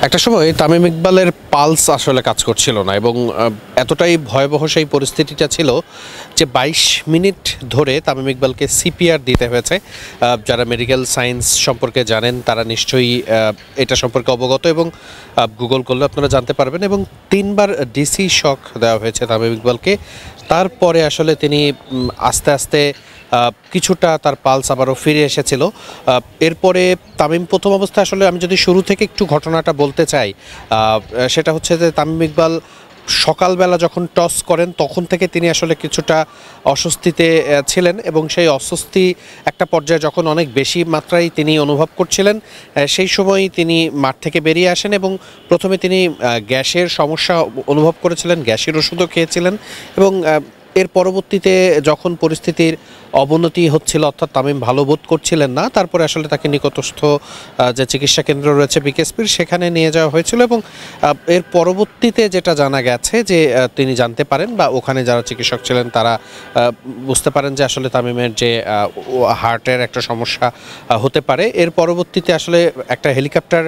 একটা সময় তামিম ইকবালের পালস আসলে কাজ করছিল না এবং এতটাই ভয়াবহ সেই পরিস্থিতিটা ছিল যে ২২ মিনিট ধরে তামিম ইকবালকে সিপিআর দিতে হয়েছে। যারা মেডিকেল সায়েন্স সম্পর্কে জানেন তারা নিশ্চয়ই এটা সম্পর্কে অবগত এবং গুগল করলে আপনারা জানতে পারবেন। এবং ৩বার ডিসি শক দেওয়া হয়েছে তামিম ইকবালকে। তারপরে আসলে তিনি আস্তে আস্তে কিছুটা তার পালস আবারও ফিরে এসেছিল। এরপরে তামিম প্রথম অবস্থায় আসলে আমি যদি শুরু থেকে একটু ঘটনাটা বলতে চাই, সেটা হচ্ছে যে তামিম ইকবাল সকালবেলা যখন টস করেন তখন থেকে তিনি আসলে কিছুটা অস্বস্তিতে ছিলেন এবং সেই অস্বস্তি একটা পর্যায়ে যখন অনেক বেশি মাত্রায় তিনি অনুভব করছিলেন, সেই সময় তিনি মাঠ থেকে বেরিয়ে আসেন এবং প্রথমে তিনি গ্যাসের সমস্যা অনুভব করেছিলেন, গ্যাসের ওষুধও খেয়েছিলেন এবং এর পরবর্তীতে যখন পরিস্থিতির অবনতি হচ্ছিল অর্থাৎ তামিম ভালো বোধ করছিলেন না, তারপরে আসলে তাকে নিকটস্থ যে চিকিৎসা কেন্দ্র রয়েছে বিকেএসপির সেখানে নিয়ে যাওয়া হয়েছিল এবং এর পরবর্তীতে যেটা জানা গেছে যে তিনি জানতে পারেন বা ওখানে যারা চিকিৎসক ছিলেন তারা বুঝতে পারেন যে আসলে তামিমের যে হার্টের একটা সমস্যা হতে পারে। এর পরবর্তীতে আসলে একটা হেলিকপ্টার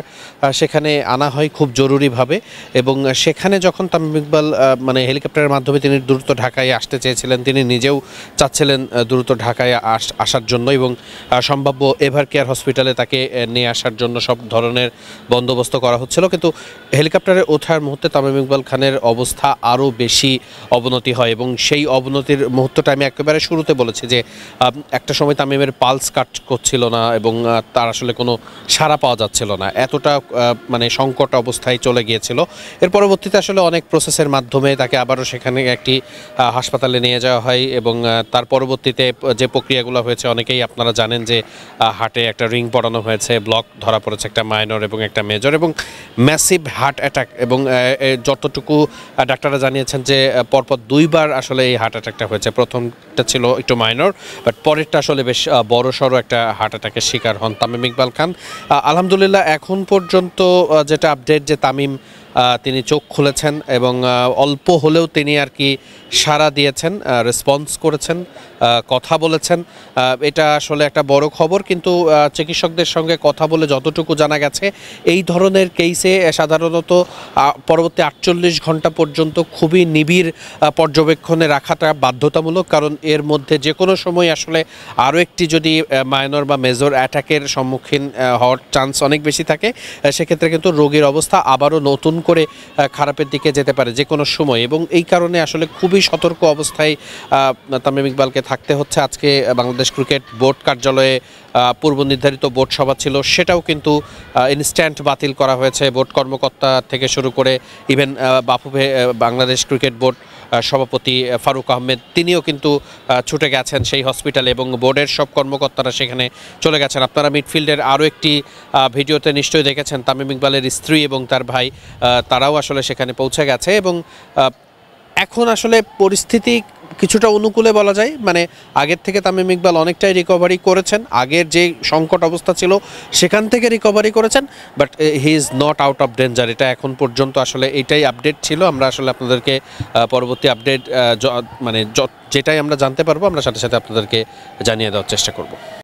সেখানে আনা হয় খুব জরুরিভাবে এবং সেখানে যখন তামিম ইকবাল মানে হেলিকপ্টারের মাধ্যমে তিনি দ্রুত ঢাকায় আসতে চেয়েছিলেন, তিনি নিজেও চাচ্ছিলেন দ্রুত ঢাকায় আসার জন্য এবং সম্ভাব্য এভার কেয়ার হসপিটালে তাকে নিয়ে আসার জন্য সব ধরনের বন্দোবস্ত করা হচ্ছিল। কিন্তু হেলিকপ্টারে ওঠার মুহূর্তে তামিম ইকবাল খানের অবস্থা আরও বেশি অবনতি হয় এবং সেই অবনতির মুহূর্তটা আমি একেবারে শুরুতে বলেছি যে একটা সময় তামিমের পালস কাট করছিল না এবং তার আসলে কোনো সাড়া পাওয়া যাচ্ছিল না, এতটা মানে সংকট অবস্থায় চলে গিয়েছিল। এর পরবর্তীতে আসলে অনেক প্রসেসের মাধ্যমে তাকে আবারও সেখানে একটি হাসপাতালে নিয়ে যাওয়া হয় এবং তার পরবর্তীতে যে প্রক্রিয়াগুলো হয়েছে অনেকেই আপনারা জানেন যে হার্টে একটা রিং পড়ানো হয়েছে, ব্লক ধরা পড়েছে একটা মাইনর এবং একটা মেজর এবং ম্যাসিভ হার্ট অ্যাটাক এবং যতটুকু ডাক্তাররা জানিয়েছেন যে পরপর 2বার আসলে এই হার্ট অ্যাটাকটা হয়েছে। প্রথমটা ছিল একটু মাইনর, বাট পরেরটা আসলে বেশ বড় সড়ো একটা হার্ট অ্যাটাকের শিকার হন তামিম ইকবাল খান। আলহামদুলিল্লাহ এখন পর্যন্ত যেটা আপডেট যে তামিম তিনি চোখ খুলেছেন এবং অল্প হলেও তিনি আর কি সাড়া দিয়েছেন, রেসপন্স করেছেন, কথা বলেছেন। এটা আসলে একটা বড় খবর। কিন্তু চিকিৎসকদের সঙ্গে কথা বলে যতটুকু জানা গেছে এই ধরনের কেসে সাধারণত পরবর্তী 48 ঘন্টা পর্যন্ত খুবই নিবিড় পর্যবেক্ষণে রাখাটা বাধ্যতামূলক, কারণ এর মধ্যে যে কোনো সময় আসলে আরও একটি যদি মাইনর বা মেজর অ্যাটাকের সম্মুখীন হওয়ার চান্স অনেক বেশি থাকে, সেক্ষেত্রে কিন্তু রোগীর অবস্থা আবারও নতুন করে খারাপের দিকে যেতে পারে যে কোনো সময় এবং এই কারণে আসলে খুবই সতর্ক অবস্থায় তামিম ইকবালকে থাকতে হচ্ছে। আজকে বাংলাদেশ ক্রিকেট বোর্ড কার্যালয়ে পূর্ব নির্ধারিত বোর্ড সভা ছিল, সেটাও কিন্তু ইনস্ট্যান্ট বাতিল করা হয়েছে। বোর্ড কর্মকর্তা থেকে শুরু করে even Bafufe Bangladesh cricket board সভাপতি ফারুক আহমেদ তিনিও কিন্তু ছুটে গেছেন সেই হসপিটালে এবং বোর্ডের সব কর্মকর্তারা সেখানে চলে গেছেন। আপনারা মিডফিল্ডের আরও একটি ভিডিওতে নিশ্চয়ই দেখেছেন তামিম ইকবালের স্ত্রী এবং তার ভাই তারাও আসলে সেখানে পৌঁছে গেছে এবং এখন আসলে পরিস্থিতি কিছুটা অনুকূলে বলা যায়। মানে আগের থেকে তামিম ইকবাল অনেকটাই রিকভারি করেছেন, আগের যে সংকট অবস্থা ছিল সেখান থেকে রিকভারি করেছেন, but he is not out of danger. এটা এখন পর্যন্ত আসলে এটাই আপডেট ছিল। আমরা আসলে আপনাদেরকে পরবর্তী আপডেট মানে যেটাই আমরা জানতে পারবো আমরা সাথে সাথে আপনাদেরকে জানিয়ে দেওয়ার চেষ্টা করব।